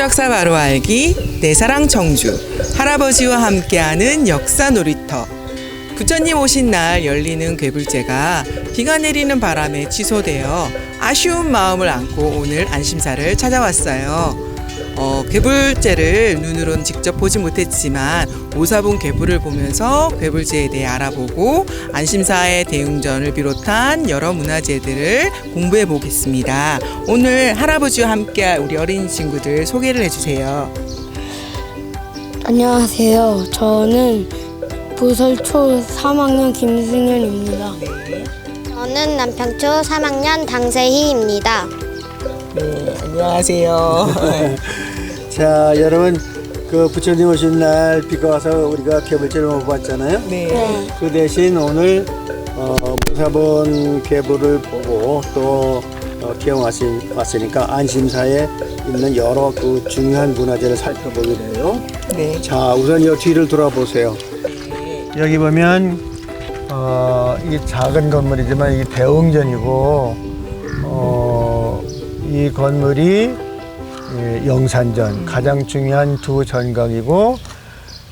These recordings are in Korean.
역사 바로 알기, 내 사랑 청주, 할아버지와 함께하는 역사 놀이터. 부처님 오신 날 열리는 괴불제가 비가 내리는 바람에 취소되어 아쉬운 마음을 안고 오늘 안심사를 찾아왔어요. 괴불제를 눈으로는 직접 보지 못했지만 오사분 괴불을 보면서 괴불제에 대해 알아보고 안심사의 대웅전을 비롯한 여러 문화재들을 공부해 보겠습니다. 오늘 할아버지와 함께할 우리 어린 친구들 소개를 해주세요. 안녕하세요. 저는 부설초 3학년 김승현입니다. 저는 남평초 3학년 당세희입니다. 네, 안녕하세요. 자, 여러분, 그 부처님 오신 날 비가 와서 우리가 괴불제를 못 봤잖아요. 네. 그 대신 오늘 무사본 괴불을 보고 또 기억 왔으니까 안심사에 있는 여러 그 중요한 문화재를 살펴보게 돼요. 네. 자, 우선 이 뒤를 돌아보세요. 여기 보면 이게 작은 건물이지만 이게 대웅전이고 이 건물이 영산전 가장 중요한 두 전각이고,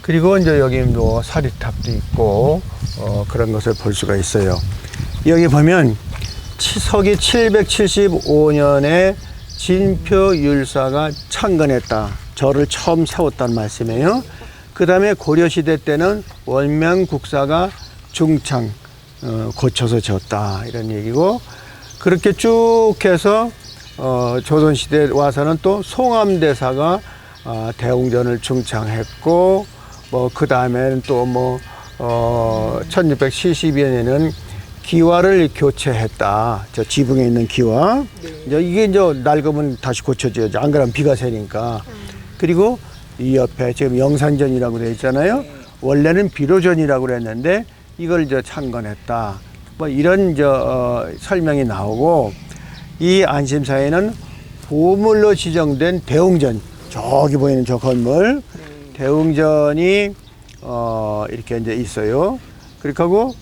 그리고 이제 여기 뭐 사리탑도 있고 그런 것을 볼 수가 있어요. 여기 보면 서기 775년에 진표율사가 창건했다. 절을 처음 세웠다는 말씀이에요. 그 다음에 고려시대 때는 원명국사가 중창 고쳐서 지었다, 이런 얘기고, 그렇게 쭉 해서 조선시대에 와서는 또 송암대사가 대웅전을 중창했고, 그 다음에는 또 1672년에는 기와를 교체했다. 저 지붕에 있는 기와. 이제 이게 이제 낡으면 다시 고쳐져야죠. 안 그러면 비가 새니까. 그리고 이 옆에 지금 영산전이라고 되어 있잖아요. 원래는 비로전이라고 그랬는데 이걸 이제 창건했다. 이런 설명이 나오고, 이 안심사에는 보물로 지정된 대웅전, 저기 보이는 저 건물, 대웅전이 이렇게 이제 있어요. 그렇게 하고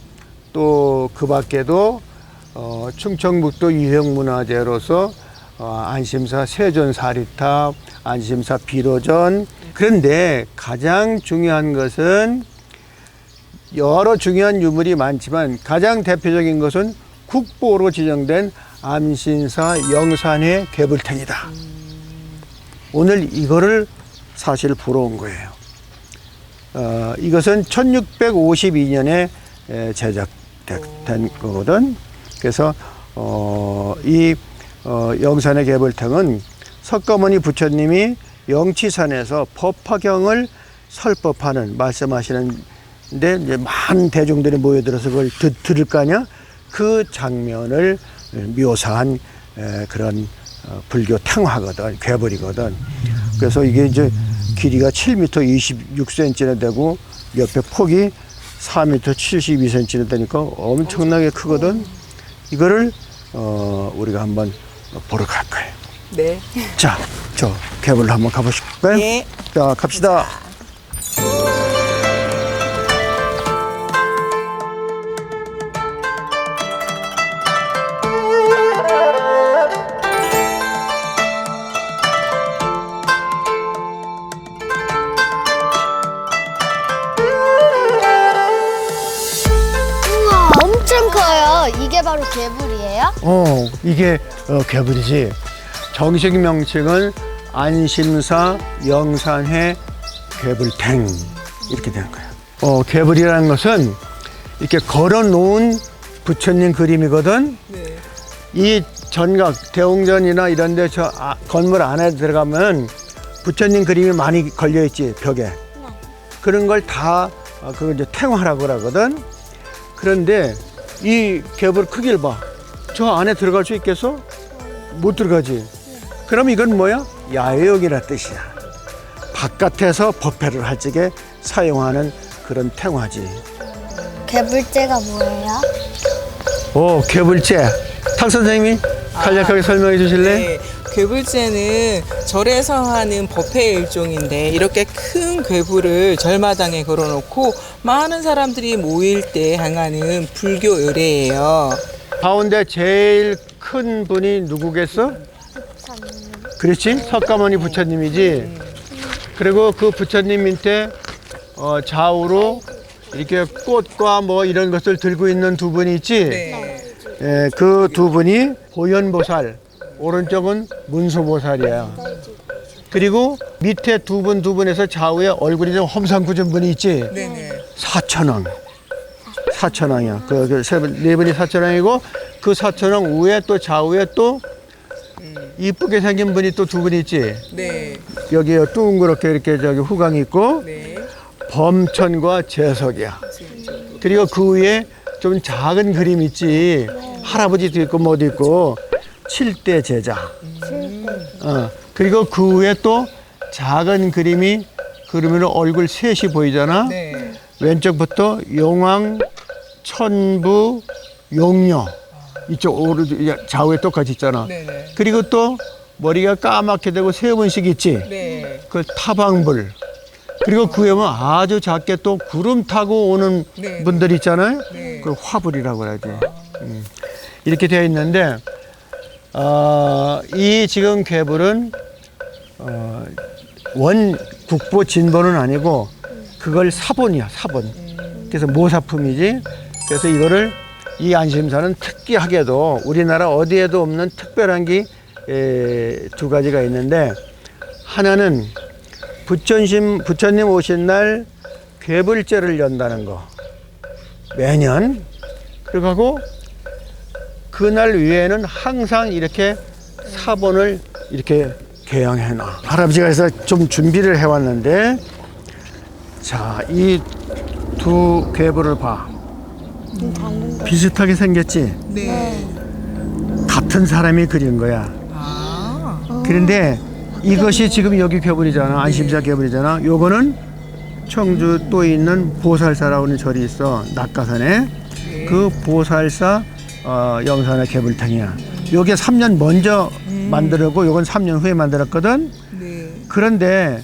또 그 밖에도 충청북도 유형문화재로서 안심사 세존사리탑, 안심사 비로전. 그런데 가장 중요한 것은, 여러 중요한 유물이 많지만 가장 대표적인 것은 국보로 지정된 안심사 영산회 괴불탱이다. 오늘 이거를 사실 보러 온 거예요. 이것은 1652년에 제작된 거거든. 그래서 이 영산회 괴불탱은 석가모니 부처님이 영치산에서 법화경을 설법하는 말씀하시는데, 이제 많은 대중들이 모여들어서 그걸 들을 거 아니야? 그 장면을 묘사한 그런 불교 탱화거든, 괴불이거든. 그래서 이게 이제 길이가 7m 26cm나 되고 옆에 폭이 4m 72cm나 되니까 엄청나게 크거든. 이거를 우리가 한번 보러 갈 거예요. 네. 자, 저 괴불로 한번 가보실까요? 네. 자, 갑시다. 우와, 엄청 커요. 이게 바로 괴불이에요? 이게 괴불이지. 정식 명칭은 안심사 영산회 괴불탱, 이렇게 되는 거예요. 괴불이라는 것은 이렇게 걸어 놓은 부처님 그림이거든. 네. 이 전각, 대웅전이나 이런 데 건물 안에 들어가면 부처님 그림이 많이 걸려 있지, 벽에. 그런 걸 다 그걸 이제 탱화라고 그러거든. 그런데 이 괴불 크기를 봐. 저 안에 들어갈 수 있겠어? 못 들어가지. 그럼 이건 뭐야? 야외용이라 뜻이야. 바깥에서 법회를 할 적에 사용하는 그런 탱화지. 괴불제가 뭐예요? 괴불제. 탁 선생님이 간략하게 설명해 주실래? 네. 괴불제는 절에서 하는 법회 일종인데, 이렇게 큰 괴불을 절마당에 걸어놓고 많은 사람들이 모일 때 행하는 불교 의례예요. 가운데 제일 큰 분이 누구겠어? 그렇지? 석가모니 부처님이지. 그리고 그 부처님 밑에 좌우로 이렇게 꽃과 뭐 이런 것을 들고 있는 두 분이 있지. 네. 예, 그 두 분이 보현보살, 오른쪽은 문수보살이에요. 그리고 밑에 두 분에서 좌우에 얼굴이 좀 험상궂은 분이 있지. 네네. 사천왕. 사천왕이야. 네 분이 사천왕이고 그 사천왕 위에 또 좌우에 또 이쁘게 생긴 분이 또 두 분이 있지. 네. 여기에 둥그렇게 이렇게 저기 후광이 있고 네. 범천과 재석이야. 그리고 그 위에 좀 작은 그림 있지. 할아버지도 있고 뭐도 있고 7대 제자. 그리고 그 위에 또 작은 그림이 그러면 얼굴 셋이 보이잖아. 네. 왼쪽부터 용왕, 천부, 용녀. 이쪽 오른쪽 좌우에 똑같이 있잖아. 네네. 그리고 또 머리가 까맣게 되고 세 분씩 있지. 네. 그 타방불. 그리고 그 위에 아주 작게 또 구름 타고 오는 네. 분들 있잖아요. 네. 그 화불이라고 그러지. 이렇게 되어 있는데 이 지금 괴불은 원 국보 진본은 아니고 그걸 사본이야, 사본. 그래서 모사품이지. 그래서 이거를 이 안심사는 특이하게도 우리나라 어디에도 없는 특별한 게 두 가지가 있는데 하나는 부처님 오신 날 괴불제를 연다는 거 매년. 그리고 그날 위에는 항상 이렇게 사본을 이렇게 개양해놔. 할아버지가 해서 좀 준비를 해왔는데 자, 이 두 괴불을 봐. 비슷하게 생겼지? 네. 같은 사람이 그린 거야. 아. 그런데 이것이 지금 여기 괴불이잖아. 안심사 괴불이잖아. 요거는 청주 또 있는 보살사라고 하는 절이 있어. 낙가산에. 그 보살사 영산의 괴불탕이야. 요게 3년 먼저 만들었고 요건 3년 후에 만들었거든. 네. 그런데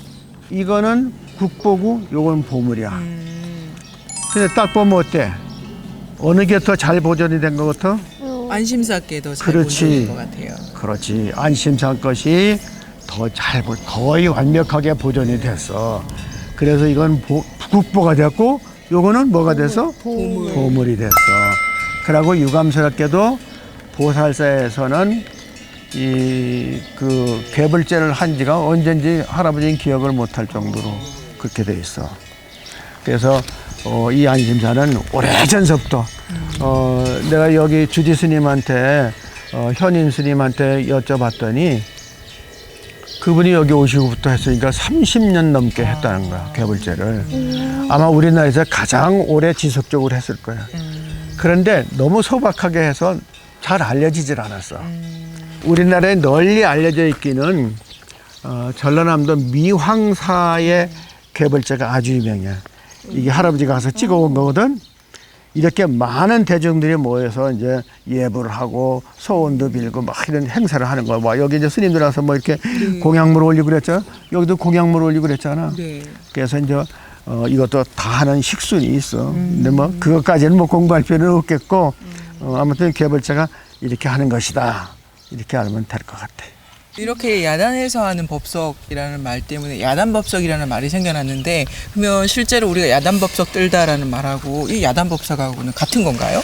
이거는 국보고 요건 보물이야. 근데 딱 보면 어때? 어느 게 더 잘 보존이 된 것 같아? 안심사께 더 잘 그렇지. 보이는 것 같아요. 그렇지. 안심사 것이 더 잘 거의 완벽하게 보존이 됐어. 그래서 이건 국보가 됐고 요거는 뭐가 됐어? 보물이 됐어. 그리고 유감스럽게도 보살사에서는 이 그 괴불제를 한 지가 언젠지 할아버지는 기억을 못할 정도로 그렇게 돼 있어. 그래서 이 안심사는 오래전서부터 내가 여기 주지 스님한테 현인 스님한테 여쭤봤더니 그분이 여기 오시고부터 했으니까 30년 넘게 했다는 거야, 괴불제를. 아마 우리나라에서 가장 오래 지속적으로 했을 거야. 그런데 너무 소박하게 해서 잘 알려지질 않았어. 우리나라에 널리 알려져 있기는 전라남도 미황사의 괴불제가 아주 유명해. 이게 할아버지가 가서 찍어온 거거든. 이렇게 많은 대중들이 모여서 이제 예불을 하고 소원도 빌고 막 이런 행사를 하는 거야. 막 여기 이제 스님들 와서 뭐 이렇게 공약물 올리고 그랬죠. 여기도 공약물 올리고 그랬잖아. 네. 그래서 이제 이것도 다 하는 식순이 있어. 근데 뭐 그것까지는 뭐 공부할 필요는 없겠고 아무튼 괴불제가 이렇게 하는 것이다. 이렇게 알면 될 것 같아. 이렇게 야단에서 하는 법석이라는 말 때문에 야단법석이라는 말이 생겨났는데 그러면 실제로 우리가 야단법석 뜰다라는 말하고 이 야단법석하고는 같은 건가요?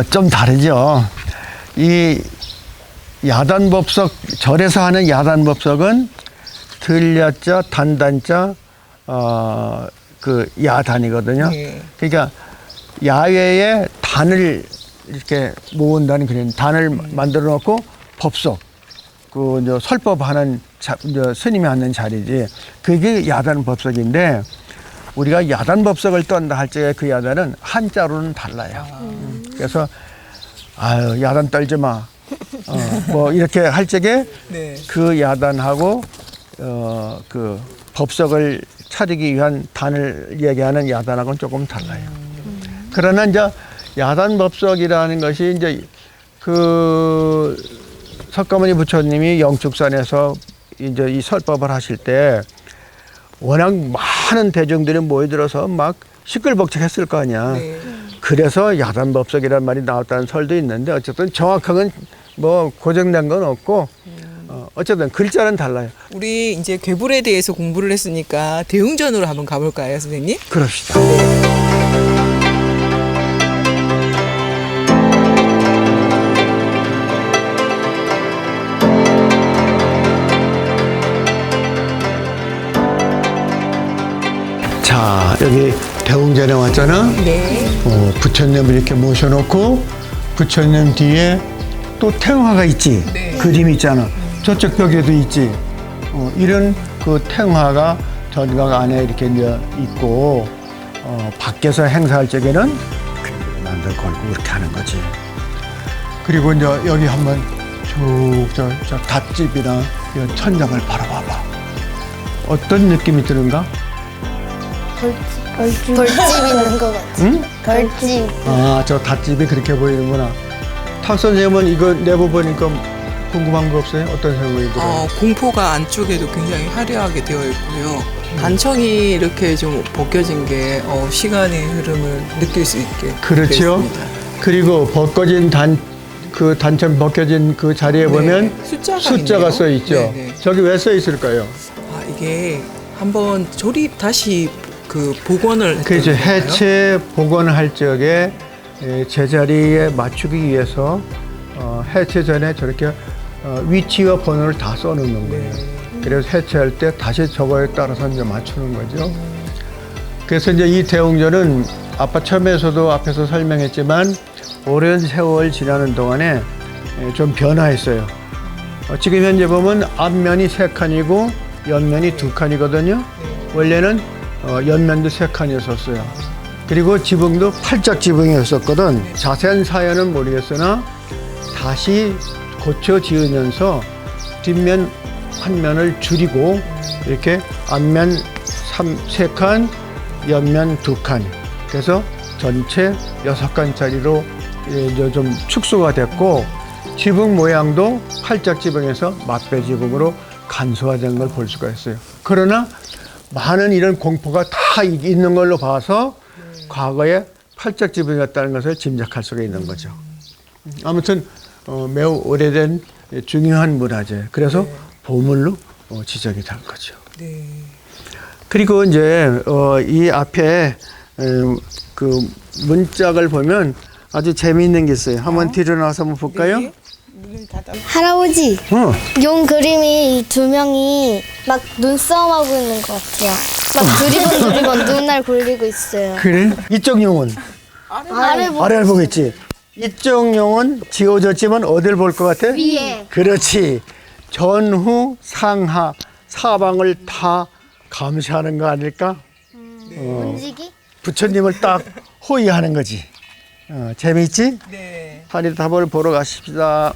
좀 다르죠. 이 야단법석, 절에서 하는 야단법석은 들야자, 단단자, 그 야단이거든요. 네. 그러니까 야외에 단을 이렇게 모은다는 그런 단을 만들어 놓고 법석, 그 이제 설법하는 이제 스님이 앉는 자리지. 그게 야단 법석인데 우리가 야단 법석을 떤다 할 적에 그 야단은 한자로는 달라요. 그래서 아유 야단 떨지 마. 뭐 이렇게 할 적에 네. 그 야단하고 그 법석을 차리기 위한 단을 얘기하는 야단하고는 조금 달라요. 그러나 이제 야단 법석이라는 것이 이제 그 석가모니 부처님이 영축산에서 이제 이 설법을 하실 때 워낙 많은 대중들이 모여들어서 막 시끌벅적했을 거 아니야. 네. 그래서 야단법석이라는 말이 나왔다는 설도 있는데 어쨌든 정확하게 뭐 고정된 건 없고 어쨌든 글자는 달라요. 우리 이제 괴불에 대해서 공부를 했으니까 대웅전으로 한번 가볼까요, 선생님? 그럽시다. 자, 여기 대웅전에 왔잖아. 네. 부처님을 이렇게 모셔놓고 부처님 뒤에 또 태화가 있지. 네. 그림이 있잖아. 저쪽 벽에도 있지. 이런 그 태화가 전각 안에 이렇게 이제 있고 밖에서 행사할 적에는 만들 걸고 이렇게 하는 거지. 그리고 이제 여기 한번 쭉 저 닷집이나 이런 천장을 바라봐봐. 어떤 느낌이 드는가? 벌집 있는 것 같아. 응? 벌집. 아, 저 닷집이 그렇게 보이는구나. 탁 선생님은 이거 내부 보니까 궁금한 거 없어요? 어떤 생각이 들어요? 공포가 안쪽에도 굉장히 화려하게 되어 있고요. 단청이 이렇게 좀 벗겨진 게 시간의 흐름을 느낄 수 있게 그렇죠. 되었습니다. 그리고 벗겨진 그 단청 벗겨진 그 자리에 네, 보면 숫자가 숫자가 있네요. 써 있죠. 네, 네. 저기 왜 써 있을까요? 이게 한번 조립 다시 그 복원을 했던 그렇죠. 건가요? 해체 복원할 적에 제자리에 맞추기 위해서 해체 전에 저렇게 위치와 번호를 다 써놓는 거예요. 그래서 해체할 때 다시 저거에 따라서 이제 맞추는 거죠. 그래서 이제 이 대웅전은 아빠 처음에서도 앞에서 설명했지만 오랜 세월 지나는 동안에 좀 변화했어요. 지금 현재 보면 앞면이 3칸이고 옆면이 2칸이거든요. 원래는 옆면도 3칸이었었어요. 그리고 지붕도 팔짝 지붕이었었거든. 자세한 사연은 모르겠으나 다시 고쳐 지으면서 뒷면 한 면을 줄이고 이렇게 앞면 3칸, 옆면 2칸. 그래서 전체 6칸짜리로 이제 좀 축소가 됐고 지붕 모양도 팔짝 지붕에서 막배 지붕으로 간소화된 걸 볼 수가 있어요. 그러나 많은 이런 공포가 다 있는 걸로 봐서 과거에 팔짝 지붕이었다는 것을 짐작할 수가 있는 거죠. 아무튼 매우 오래된 중요한 문화재. 그래서 보물로 지정이 된 거죠. 네. 그리고 이제 이 앞에 그 문짝을 보면 아주 재미있는 게 있어요. 한번 뒤로 나와서 한번 볼까요? 네. 문을 닫아. 할아버지, 어. 용 그림이 이 2명이 막 눈싸움하고 있는 것 같아요. 막 두리번 눈알 굴리고 있어요. 그래? 이쪽 용은 아래를 보고 있지. 이쪽 용은 지워졌지만 어딜 볼 것 같아? 위에. 그렇지. 전후 상하 사방을 다 감시하는 거 아닐까? 움직이? 부처님을 딱 호위하는 거지. 재미있지? 네. 한일탑을 보러 가십시다.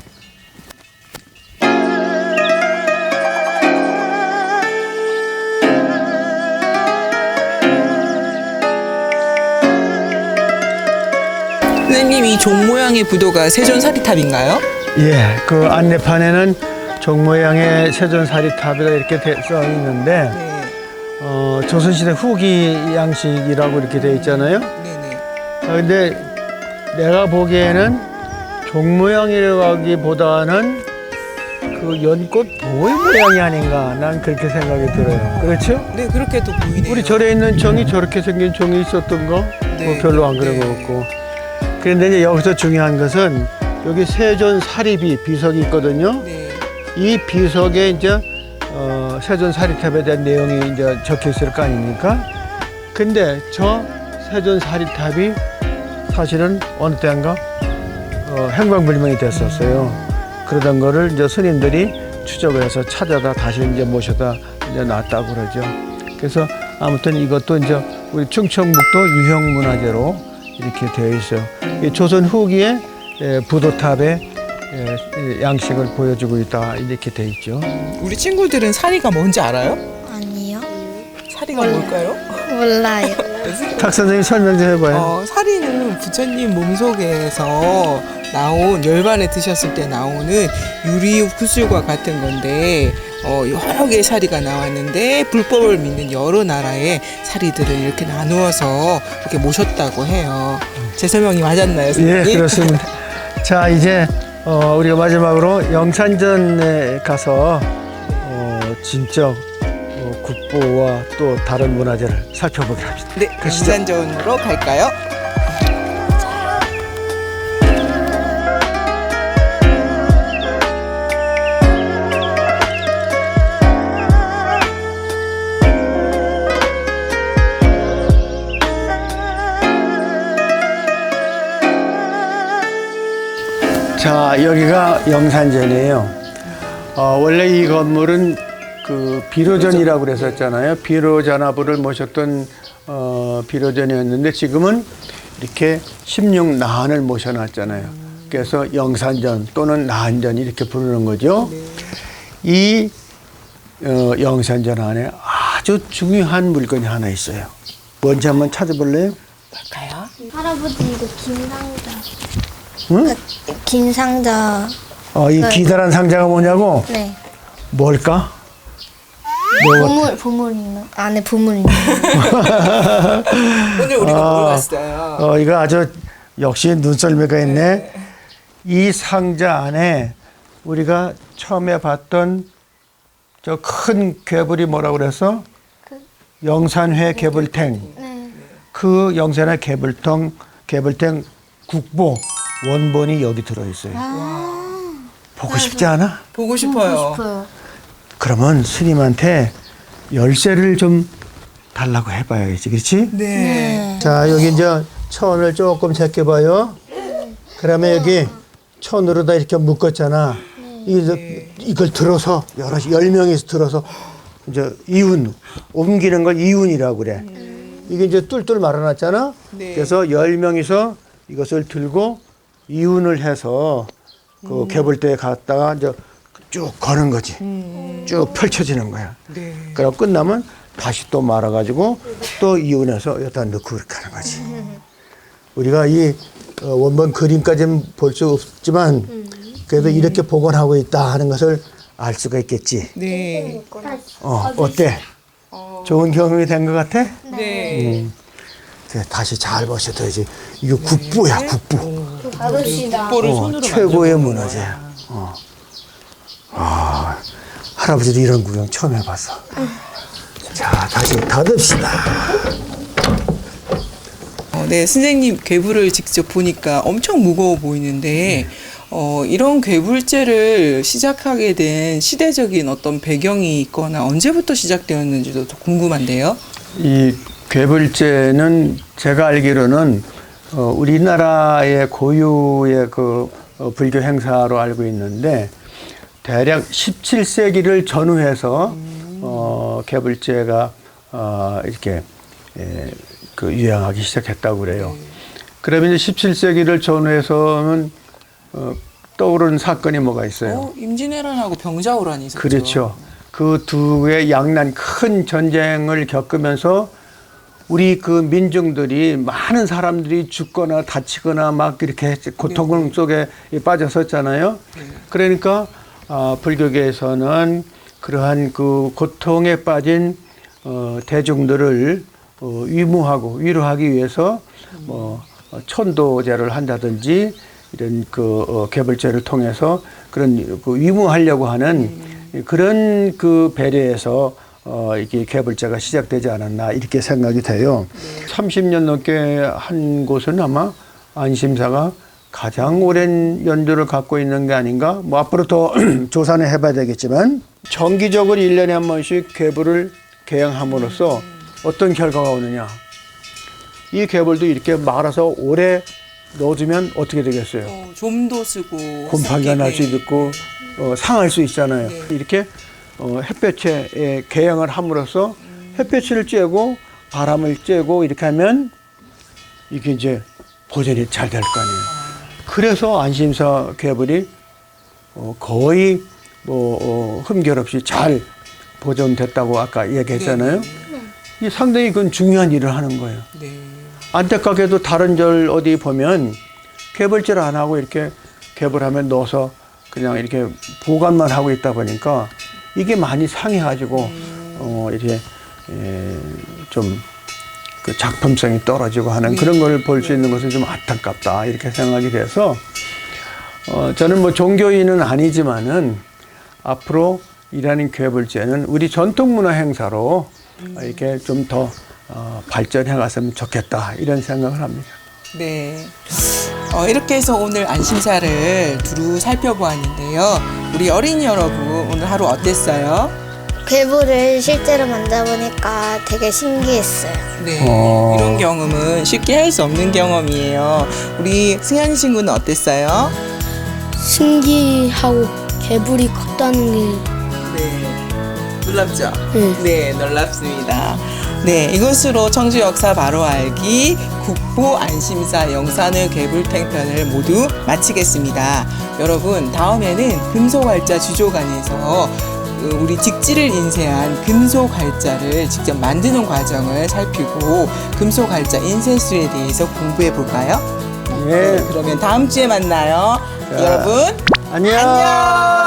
선생님, 이 종 모양의 부도가 세존사리탑인가요? 예, 그 안내판에는 종 모양의 세존사리탑이라 이렇게 써 있는데 네. 조선시대 후기 양식이라고 이렇게 돼 있잖아요. 네네. 근데 내가 보기에는 종 모양이라고 하기보다는 그 연꽃 보의 모양이 아닌가 난 그렇게 생각이 들어요. 그렇죠? 네, 그렇게도 보이네요. 우리 절에 있는 종이 저렇게 생긴 종이 있었던 거? 네, 뭐 별로 안 그런 네. 것 같고. 그런데 이제 여기서 중요한 것은 여기 세존 사립이 비석이 있거든요. 네. 이 비석에 이제 세존 사리탑에 대한 내용이 이제 적혀 있을 거 아닙니까? 근데 저 세존 사리탑이 사실은 어느 때인가 행방불명이 됐었어요. 그러던 거를 이제 스님들이 추적을 해서 찾아다 다시 이제 모셔다 이제 놨다고 그러죠. 그래서 아무튼 이것도 이제 우리 충청북도 유형문화재로 이렇게 되어 있어요. 이 조선 후기에 부도탑의 양식을 보여주고 있다 이렇게 돼 있죠. 우리 친구들은 사리가 뭔지 알아요? 아니요. 사리가 뭘까요? 몰라요. 탁 선생님 설명 좀 해봐요. 사리는 부처님 몸속에서 나온 열반에 드셨을 때 나오는 유리 구슬과 같은 건데 여러 개의 사리가 나왔는데 불법을 믿는 여러 나라의 사리들을 이렇게 나누어서 이렇게 모셨다고 해요. 제 설명이 맞았나요, 선생님? 예, 그렇습니다. 자, 이제 우리가 마지막으로 영산전에 가서 진짜 국보와 또 다른 문화재를 살펴보기로 합시다. 네, 영산전으로 갈까요? 자, 여기가 영산전이에요. 원래 이 건물은 그 비로전이라고 그랬었잖아요. 비로전하부를 모셨던 비로전이었는데 지금은 이렇게 16나한을 모셔놨잖아요. 그래서 영산전 또는 나한전 이렇게 부르는 거죠. 이 영산전 안에 아주 중요한 물건이 하나 있어요. 뭔지 한번 찾아볼래요? 뭘까요? 할아버지 이거 김상자. 응? 김상자. 이 기다란 상자가 뭐냐고? 네. 뭘까? 보물 있나? 안에 보물 있나? 오늘 우리가 뭘 봤어요? 이거 아주 역시 눈썰미가 있네. 이 상자 안에 우리가 처음에 봤던 저 큰 괴물이 뭐라고 그랬어? 영산회 괴물탱. 네. 그 영산회 괴물탱 국보 원본이 여기 들어있어요. 보고 싶지 않아? 보고 싶어요. 싶어요. 그러면 스님한테 열쇠를 좀 달라고 해봐야겠지, 그렇지? 네. 자, 여기 이제 천을 조금 제껴봐요. 그러면 여기 천으로다 이렇게 묶었잖아. 이걸 들어서 여러 10명이서 들어서 이제 이운 옮기는 걸 이운이라고 그래. 이게 이제 뚫뚫 말아놨잖아. 네. 그래서 10명이서 이것을 들고 이운을 해서 그 개불대에 갔다가 이제 쭉 거는 거지. 쭉 펼쳐지는 거야. 네. 그리고 끝나면 다시 또 말아가지고 또 이운해서 여기다 넣고 그렇게 하는 거지. 우리가 이 원본 그림까지는 볼 수 없지만 그래도 이렇게 복원하고 있다 하는 것을 알 수가 있겠지. 네. 어때? 좋은 경험이 된 것 같아? 네. 그래, 다시 잘 보셔야지. 이거 국보야, 국보. 아저씨다. 국보를 손으로 최고의 문화재야. 할아버지도 이런 구경 처음 해봤어. 자, 다시 닫읍시다. 네, 선생님 괴물을 직접 보니까 엄청 무거워 보이는데 이런 괴물죄를 시작하게 된 시대적인 어떤 배경이 있거나 언제부터 시작되었는지도 더 궁금한데요. 이 괴불제는 제가 알기로는 우리나라의 고유의 그 불교 행사로 알고 있는데 대략 17세기를 전후해서 괴불제가 이렇게 그 유행하기 시작했다고 그래요. 그러면 이제 17세기를 전후해서는 떠오르는 사건이 뭐가 있어요? 임진왜란하고 병자호란이 있었죠. 그렇죠. 그 두의 양난 큰 전쟁을 겪으면서 우리 그 민중들이 많은 사람들이 죽거나 다치거나 막 이렇게 고통 속에 빠졌었잖아요. 그러니까 불교계에서는 그러한 그 고통에 빠진 대중들을 위무하고 위로하기 위해서 뭐 천도제를 한다든지 이런 그 개불제를 통해서 그런 그 위무하려고 하는 그런 그 배려에서 이게 개불제가 시작되지 않았나 이렇게 생각이 돼요. 30년 넘게 한 곳은 아마 안심사가 가장 오랜 연주를 갖고 있는 게 아닌가. 뭐 앞으로 더 조사는 해봐야 되겠지만 정기적으로 1년에 한 번씩 개불을 개양함으로써 어떤 결과가 오느냐. 이 개불도 이렇게 말아서 오래 넣어두면 어떻게 되겠어요? 좀도 쓰고 곰팡이가 날 수도 있고 상할 수 있잖아요. 네. 이렇게 햇볕에 개양을 함으로써 햇볕을 쬐고 바람을 쬐고 이렇게 하면 이게 이제 보존이 잘 될 거 아니에요. 그래서 안심사 개불이 거의 뭐 흠결 없이 잘 보존됐다고 아까 얘기했잖아요. 이 상당히 그건 중요한 일을 하는 거예요. 네. 안타깝게도 다른 절 어디 보면 개불제를 안 하고 이렇게 개불하면 넣어서 그냥 이렇게 보관만 하고 있다 보니까 이게 많이 상해가지고 이렇게 좀 그 작품성이 떨어지고 하는 그런 걸 볼 수 있는 것은 좀 안타깝다 이렇게 생각이 돼서 저는 뭐 종교인은 아니지만은 앞으로 이라는 괴불제는 우리 전통문화 행사로 이렇게 좀 더 발전해 갔으면 좋겠다 이런 생각을 합니다. 네. 이렇게 해서 오늘 안심사를 두루 살펴보았는데요. 우리 어린이 여러분 오늘 하루 어땠어요? 괴물을 실제로 만져보니까 되게 신기했어요. 네. 이런 경험은 쉽게 할 수 없는 경험이에요. 우리 승현이 친구는 어땠어요? 신기하고 개불이 컸다는 게 네. 놀랍죠? 네. 네, 놀랍습니다. 네, 이것으로 청주 역사 바로 알기 국보 안심사 영산의 괴불탱편을 모두 마치겠습니다. 여러분, 다음에는 금속활자 주조관에서 우리 직지를 인쇄한 금속활자를 직접 만드는 과정을 살피고 금속활자 인쇄술에 대해서 공부해 볼까요? 예. 그러면 다음 주에 만나요. 자, 여러분, 안녕. 안녕.